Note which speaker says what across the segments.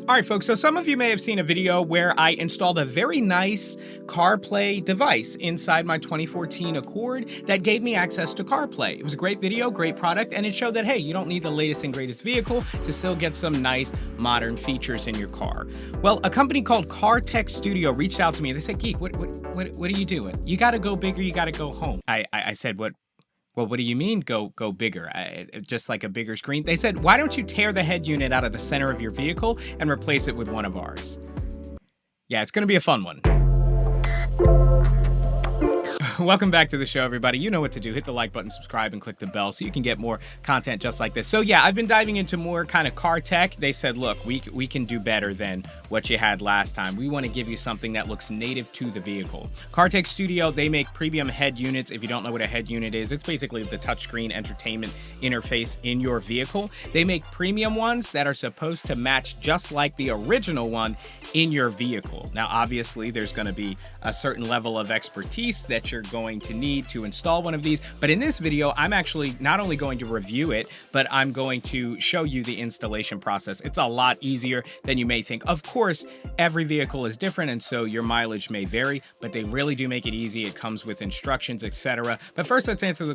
Speaker 1: All right, folks, so some of you may have seen a video where I installed a very nice CarPlay device inside my 2014 Accord that gave me access to CarPlay. It was a great video, great product, and it showed that, hey, you don't need the latest and greatest vehicle to still get some nice modern features in your car. Well, a company called Cartech Studio reached out to me. They said, Geek, what are you doing? You got to go bigger, you got to go home. I said, what? Well, what do you mean go bigger? Just like a bigger screen? They said, why don't you tear the head unit out of the center of your vehicle and replace it with one of ours? Yeah, it's going to be a fun one. Welcome back to the show, everybody. You know what to do. Hit the like button, subscribe, and click the bell so you can get more content just like this. So yeah, I've been diving into more kind of car tech. They said, look, we can do better than what you had last time. We want to give you something that looks native to the vehicle. Cartech Studio, they make premium head units. If you don't know what a head unit is, it's basically the touchscreen entertainment interface in your vehicle. They make premium ones that are supposed to match just like the original one in your vehicle. Now, obviously, there's going to be a certain level of expertise that you're going to need to install one of these. But in this video, I'm actually not only going to review it, but I'm going to show you the installation process. It's a lot easier than you may think. Of course, every vehicle is different, and so your mileage may vary, but they really do make it easy. It comes with instructions, etc. But first, let's answer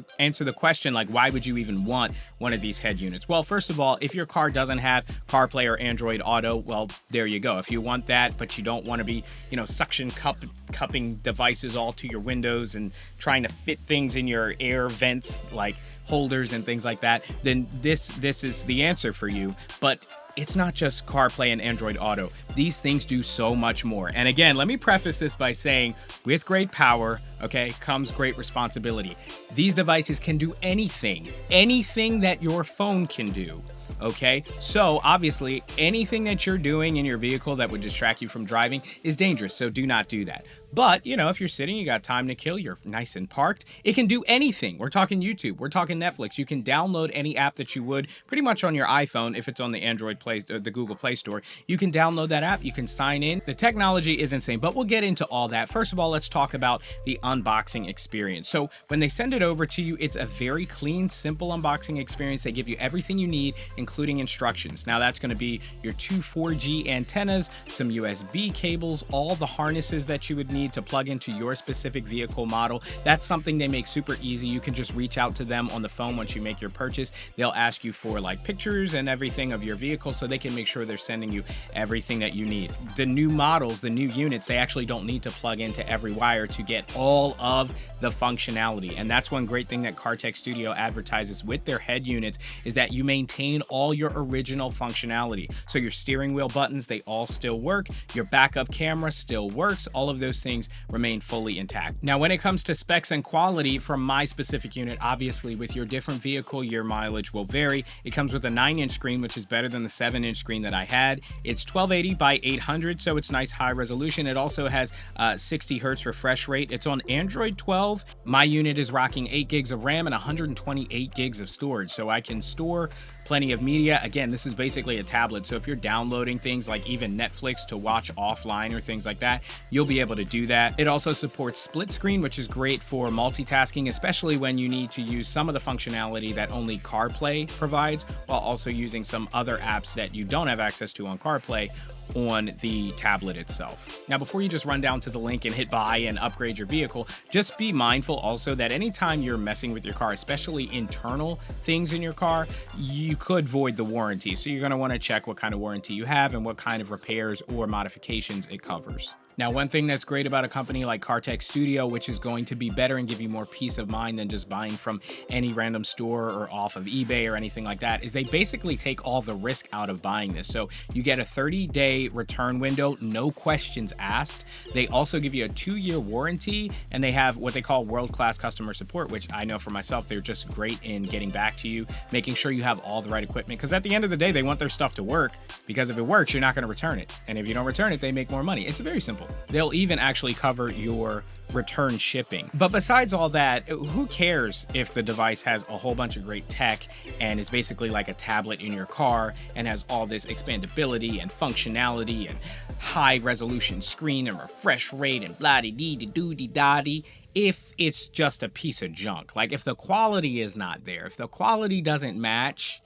Speaker 1: the question, like, why would you even want one of these head units? Well, first of all, if your car doesn't have CarPlay or Android Auto, well, there you go. If you want that, but you don't want to be, suction cupping devices all to your windows and trying to fit things in your air vents like holders and things like that, then this is the answer for you. But it's not just CarPlay and Android Auto. These things do so much more. And again, let me preface this by saying, with great power, okay, comes great responsibility. These devices can do anything that your phone can do. Okay, so obviously anything that you're doing in your vehicle that would distract you from driving is dangerous, so do not do that. But, if you're sitting, you got time to kill, you're nice and parked, it can do anything. We're talking YouTube, we're talking Netflix. You can download any app that you would pretty much on your iPhone. If it's on the Android Play, the Google Play Store, you can download that app, you can sign in. The technology is insane, but we'll get into all that. First of all, let's talk about the unboxing experience. So when they send it over to you, it's a very clean, simple unboxing experience. They give you everything you need, including instructions. Now that's going to be your two 4G antennas, some USB cables, all the harnesses that you would need to plug into your specific vehicle model. That's something they make super easy. You can just reach out to them on the phone once you make your purchase. They'll ask you for like pictures and everything of your vehicle so they can make sure they're sending you everything that you need. The new models, the new units, they actually don't need to plug into every wire to get all of the functionality. And that's one great thing that Cartech Studio advertises with their head units, is that you maintain all your original functionality. So your steering wheel buttons, they all still work. Your backup camera still works. All of those things remain fully intact. Now, when it comes to specs and quality from my specific unit, obviously with your different vehicle, your mileage will vary. It comes with a 9-inch screen, which is better than the 7-inch screen that I had. It's 1280 by 800, so it's nice high resolution. It also has 60 hertz refresh rate. It's on Android 12. My unit is rocking 8 gigs of RAM and 128 gigs of storage, so I can store plenty of media. Again, this is basically a tablet, so if you're downloading things like even Netflix to watch offline or things like that, you'll be able to do that. It also supports split screen, which is great for multitasking, especially when you need to use some of the functionality that only CarPlay provides, while also using some other apps that you don't have access to on CarPlay on the tablet itself. Now, before you just run down to the link and hit buy and upgrade your vehicle, just be mindful also that anytime you're messing with your car, especially internal things in your car, you could void the warranty. So you're going to want to check what kind of warranty you have and what kind of repairs or modifications it covers. Now, one thing that's great about a company like Cartech Studio, which is going to be better and give you more peace of mind than just buying from any random store or off of eBay or anything like that, is they basically take all the risk out of buying this. So you get a 30-day return window, no questions asked. They also give you a 2-year warranty, and they have what they call world-class customer support, which I know for myself, they're just great in getting back to you, making sure you have all the right equipment, because at the end of the day, they want their stuff to work, because if it works, you're not going to return it. And if you don't return it, they make more money. It's very simple. They'll even actually cover your return shipping. But besides all that, who cares if the device has a whole bunch of great tech and is basically like a tablet in your car and has all this expandability and functionality and high resolution screen and refresh rate and blah-de-dee-de-doo-de-da-dee, if it's just a piece of junk? Like, if the quality is not there, if the quality doesn't match,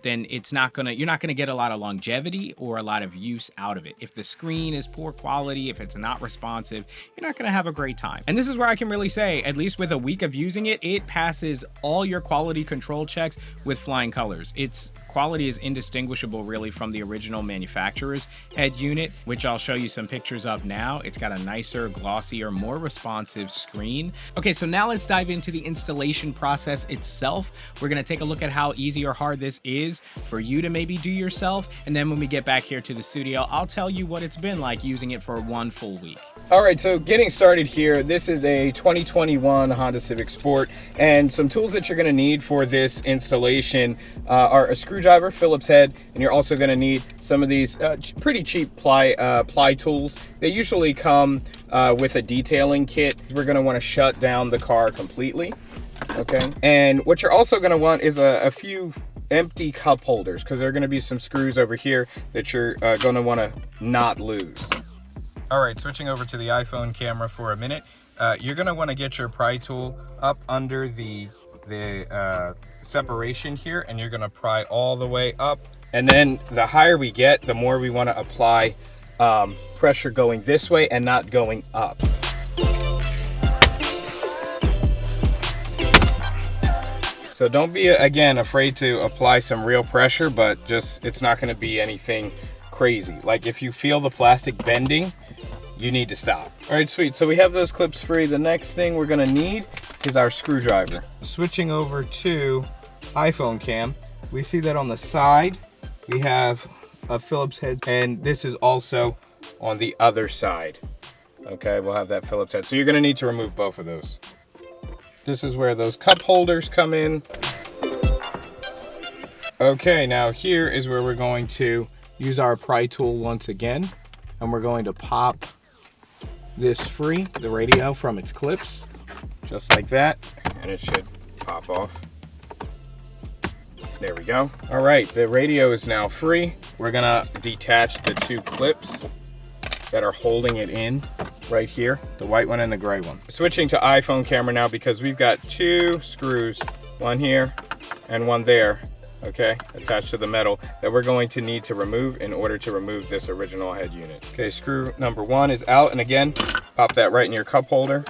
Speaker 1: then you're not gonna get a lot of longevity or a lot of use out of it. If the screen is poor quality, if it's not responsive, you're not gonna have a great time. And this is where I can really say, at least with a week of using it, it passes all your quality control checks with flying colors. Its quality is indistinguishable really from the original manufacturer's head unit, which I'll show you some pictures of now. It's got a nicer, glossier, more responsive screen. Okay, so now let's dive into the installation process itself. We're gonna take a look at how easy or hard this is for you to maybe do yourself. And then when we get back here to the studio, I'll tell you what it's been like using it for 1 full week.
Speaker 2: All right, so getting started here, this is a 2021 Honda Civic Sport, and some tools that you're gonna need for this installation are a screwdriver, Phillips head, and you're also gonna need some of these pretty cheap ply tools. They usually come with a detailing kit. We're gonna wanna shut down the car completely, okay? And what you're also gonna want is a few empty cup holders, because there are gonna be some screws over here that you're gonna wanna not lose. All right, switching over to the iPhone camera for a minute. You're gonna wanna get your pry tool up under the separation here, and you're gonna pry all the way up. And then the higher we get, the more we wanna apply pressure going this way and not going up. So don't be, again, afraid to apply some real pressure, but just, it's not gonna be anything crazy. Like if you feel the plastic bending, you need to stop. All right, sweet. So we have those clips free. The next thing we're gonna need is our screwdriver. Switching over to iPhone cam, we see that on the side, we have a Phillips head, and this is also on the other side. Okay, we'll have that Phillips head. So you're gonna need to remove both of those. This is where those cup holders come in. Okay, now here is where we're going to use our pry tool once again, and we're going to pop this free, the radio, from its clips, just like that, and it should pop off. There we go. All right, the radio is now free. We're gonna detach the 2 clips that are holding it in right here, the white one and the gray one. Switching to iPhone camera now, because we've got 2 screws, one here and one there, okay, attached to the metal, that we're going to need to remove in order to remove this original head unit. Okay, screw number 1 is out, and again, pop that right in your cup holder.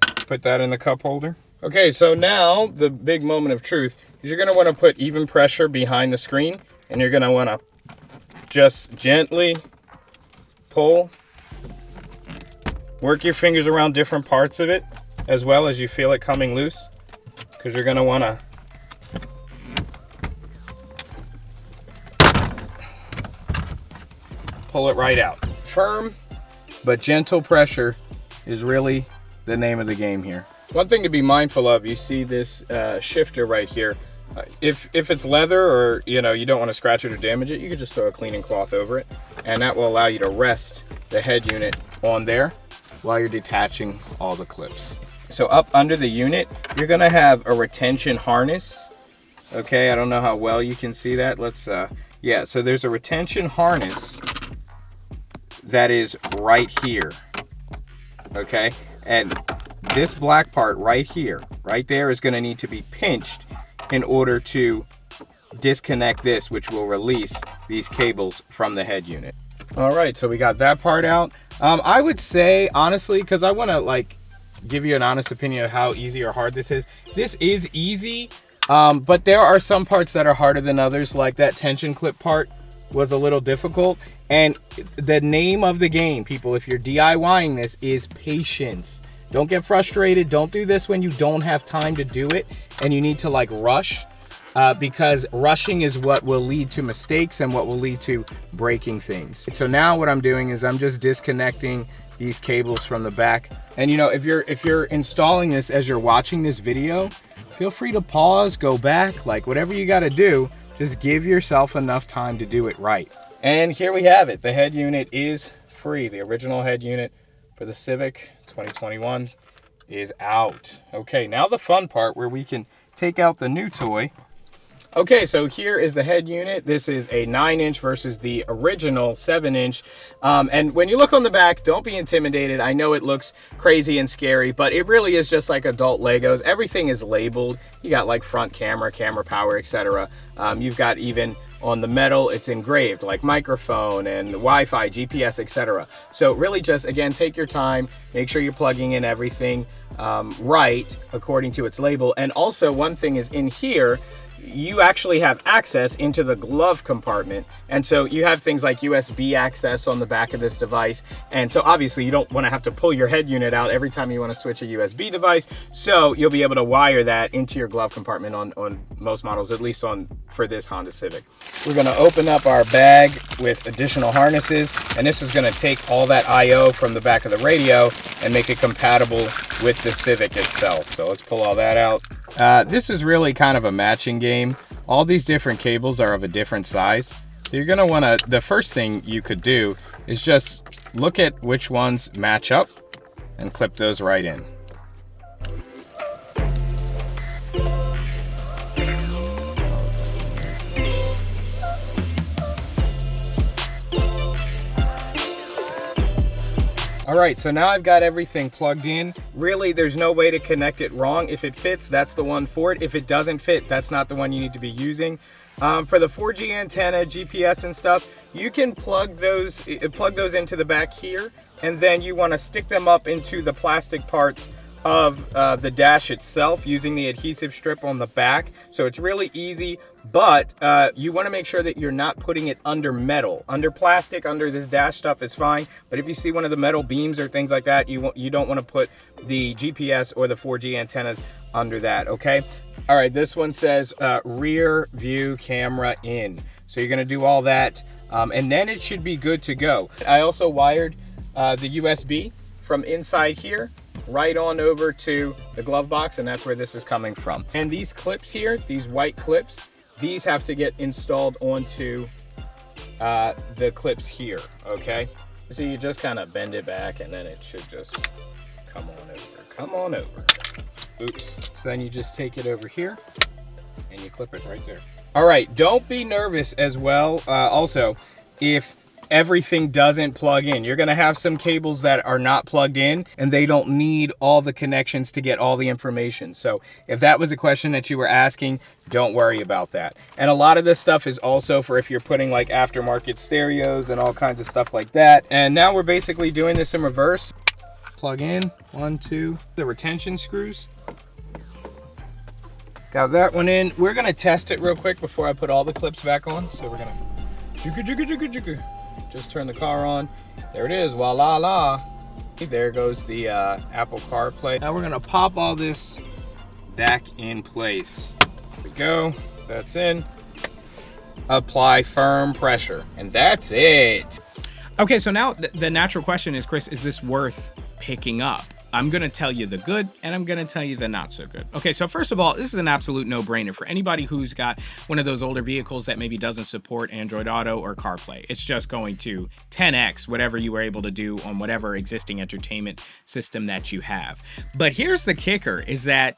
Speaker 2: Put that in the cup holder. Okay, so now the big moment of truth is you're gonna wanna put even pressure behind the screen, and you're gonna wanna just gently pull. Work your fingers around different parts of it as well as you feel it coming loose, because you're gonna wanna pull it right out. Firm but gentle pressure is really the name of the game here. One thing to be mindful of, you see this shifter right here. If it's leather, or you don't want to scratch it or damage it, you can just throw a cleaning cloth over it, and that will allow you to rest the head unit on there while you're detaching all the clips. So up under the unit, you're gonna have a retention harness. Okay, I don't know how well you can see that. Let's, yeah, so there's a retention harness that is right here, okay? And this black part right here, right there, is gonna need to be pinched in order to disconnect this, which will release these cables from the head unit. All right, so we got that part out. I would say, honestly, because I wanna give you an honest opinion of how easy or hard this is easy, but there are some parts that are harder than others, like that tension clip part was a little difficult. And the name of the game, people, if you're DIYing this, is patience. Don't get frustrated. Don't do this when you don't have time to do it and you need to rush, because rushing is what will lead to mistakes and what will lead to breaking things. So now what I'm doing is I'm just disconnecting these cables from the back. And if you're installing this as you're watching this video, feel free to pause, go back, whatever you got to do, just give yourself enough time to do it right. And here we have it. The head unit is free. The original head unit for the Civic 2021 is out. Okay, now the fun part where we can take out the new toy Okay, so here is the head unit. This is a 9-inch versus the original 7-inch. And when you look on the back, don't be intimidated. I know it looks crazy and scary, but it really is just like adult Legos. Everything is labeled. You got like front camera, camera power, etc. You've got even on the metal, it's engraved like microphone and Wi-Fi, GPS, etc. So really just, again, take your time, make sure you're plugging in everything right according to its label. And also one thing is in here, you actually have access into the glove compartment. And so you have things like USB access on the back of this device. And so obviously you don't want to have to pull your head unit out every time you want to switch a USB device. So you'll be able to wire that into your glove compartment on most models, at least for this Honda Civic. We're going to open up our bag with additional harnesses, and this is going to take all that I/O from the back of the radio and make it compatible with the Civic itself. So let's pull all that out. This is really kind of a matching game. All these different cables are of a different size. So you're gonna wanna, the first thing you could do is just look at which ones match up and clip those right in. All right, so now I've got everything plugged in. Really, there's no way to connect it wrong. If it fits, that's the one for it. If it doesn't fit, that's not the one you need to be using. For the 4G antenna, GPS and stuff, you can plug those into the back here, and then you want to stick them up into the plastic parts of the dash itself using the adhesive strip on the back. So it's really easy, but you want to make sure that you're not putting it under metal. Under plastic, under this dash stuff is fine, but if you see one of the metal beams or things like that, you don't want to put the GPS or the 4G antennas under that, okay? All right, this one says rear view camera in. So you're gonna do all that, and then it should be good to go. I also wired the USB from inside here right on over to the glove box, and that's where this is coming from. And these clips here, these white clips, these have to get installed onto the clips here, okay? So you just kind of bend it back, and then it should just come on over. Oops. So then you just take it over here and you clip it right there. All right, don't be nervous as well. Also, if everything doesn't plug in, you're gonna have some cables that are not plugged in and they don't need all the connections to get all the information. So if that was a question that you were asking, don't worry about that. And a lot of this stuff is also for if you're putting like aftermarket stereos and all kinds of stuff like that. And now we're basically doing this in reverse. Plug in, 1, 2, the retention screws. Got that one in. We're gonna test it real quick before I put all the clips back on. So we're gonna just turn the car on. There it is, voila la. There goes the Apple CarPlay. Now we're gonna pop all this back in place. There we go, that's in. Apply firm pressure, and that's it.
Speaker 1: Okay, so now the natural question is, Chris, is this worth picking up? I'm gonna tell you the good and I'm gonna tell you the not so good. Okay, so first of all, this is an absolute no-brainer for anybody who's got one of those older vehicles that maybe doesn't support Android Auto or CarPlay. It's just going to 10x whatever you were able to do on whatever existing entertainment system that you have. But here's the kicker, is that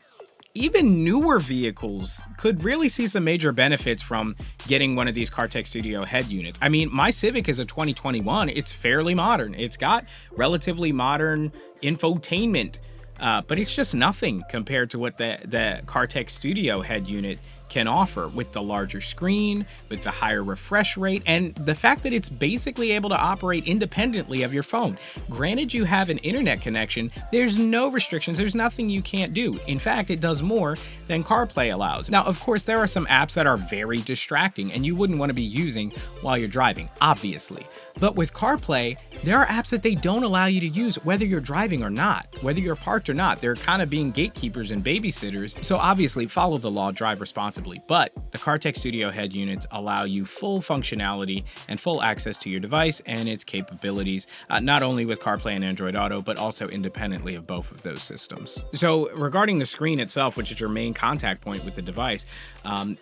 Speaker 1: even newer vehicles could really see some major benefits from getting one of these CarTech Studio head units. I mean, my Civic is a 2021. It's fairly modern. It's got relatively modern infotainment, but it's just nothing compared to what the CarTech Studio head unit can offer, with the larger screen, with the higher refresh rate, and the fact that it's basically able to operate independently of your phone. Granted, you have an internet connection, there's no restrictions, there's nothing you can't do. In fact, it does more than CarPlay allows. Now, of course, there are some apps that are very distracting and you wouldn't want to be using while you're driving, obviously. But with CarPlay, there are apps that they don't allow you to use whether you're driving or not, whether you're parked or not. They're kind of being gatekeepers and babysitters. So obviously follow the law, drive responsibly. But the CarTech Studio head units allow you full functionality and full access to your device and its capabilities, not only with CarPlay and Android Auto, but also independently of both of those systems. So regarding the screen itself, which is your main contact point with the device,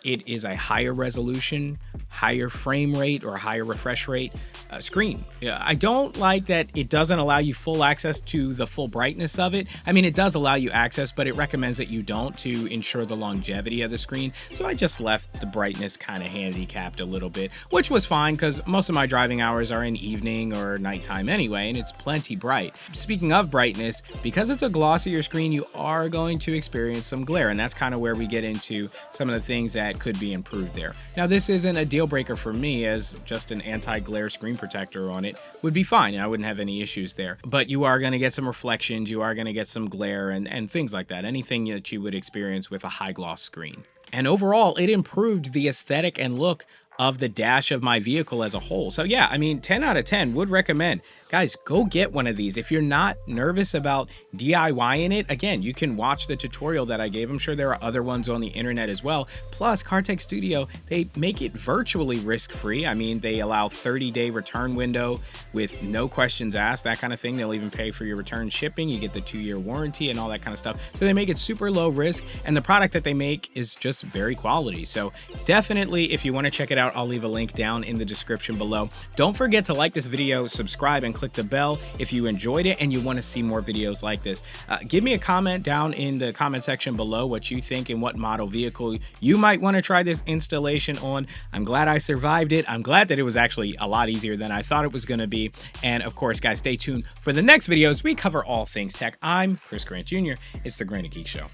Speaker 1: it is a higher resolution, higher frame rate or higher refresh rate screen. I don't like that it doesn't allow you full access to the full brightness of it. I mean, it does allow you access, but it recommends that you don't, to ensure the longevity of the screen. So I just left the brightness kind of handicapped a little bit, which was fine because most of my driving hours are in evening or nighttime anyway, and it's plenty bright. Speaking of brightness, because it's a glossier screen, you are going to experience some glare, and that's kind of where we get into some of the things that could be improved there. Now, this isn't a deal breaker for me, as just an anti-glare screen protector on it would be fine, and I wouldn't have any issues there. But you are going to get some reflections, you are going to get some glare and things like that, anything that you would experience with a high gloss screen. And overall, it improved the aesthetic and look of the dash of my vehicle as a whole. So yeah, I mean, 10 out of 10 would recommend. Guys, go get one of these. If you're not nervous about DIYing it, again, you can watch the tutorial that I gave. I'm sure there are other ones on the internet as well. Plus, CarTech Studio, they make it virtually risk-free. I mean, they allow 30-day return window with no questions asked, that kind of thing. They'll even pay for your return shipping. You get the 2-year warranty and all that kind of stuff. So they make it super low risk, and the product that they make is just very quality. So definitely, if you want to check it out, I'll leave a link down in the description below. Don't forget to like this video, subscribe, and click the bell if you enjoyed it and you want to see more videos like this. Give me a comment down in the comment section below what you think and what model vehicle you might want to try this installation on. I'm glad I survived it. I'm glad that it was actually a lot easier than I thought it was going to be. And of course, guys, stay tuned for the next videos. We cover all things tech. I'm Chris Grant Jr. It's the Grant and Geek Show.